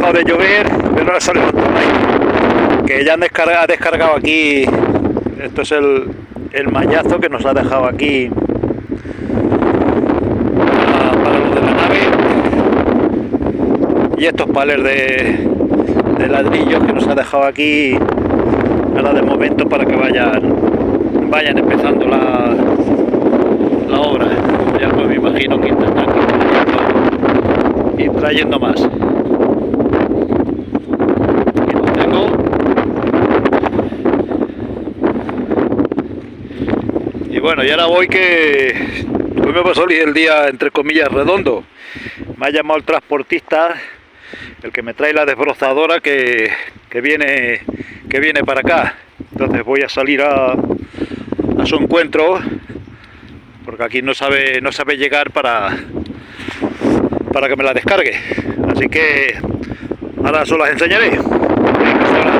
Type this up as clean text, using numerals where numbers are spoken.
dejado de llover, pero ahora sale otro aire. Que ya han descargado aquí. Esto es el mallazo que nos ha dejado aquí para lo de la nave. Y estos palés de ladrillos que nos ha dejado aquí ahora de momento para que vayan empezando la obra. Ya pues me imagino que intentarán ir trayendo más. Aquí lo tengo. Y bueno, y ahora voy que hoy me va a salir el día entre comillas redondo. Me ha llamado el transportista, el que me trae la desbrozadora que viene para acá. Entonces voy a salir a su encuentro, porque aquí no sabe llegar para que me la descargue. Así que ahora os las enseñaré. Venga,